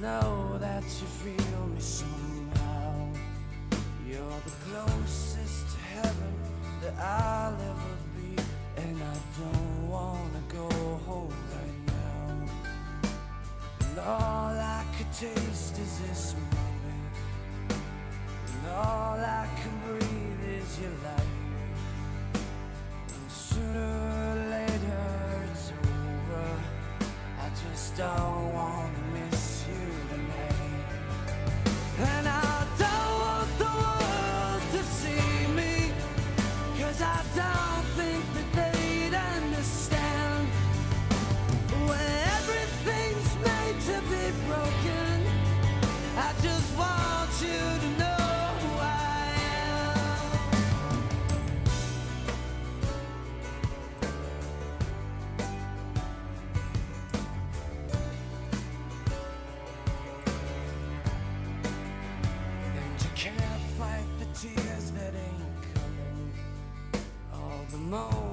know that you feel me somehow. You're the closest to heaven that I'll ever be, and I don't wanna go home right now. And all I could taste is this moment, and all I can breathe is your life. And sooner or later it's over. I just don't wanna miss you tonight. And I don't want the world to see me, 'cause I don't think that they'd understand. When everything's made to be broken, I just want you to know who I am. And you can't fight the tears that ain't coming, all the moments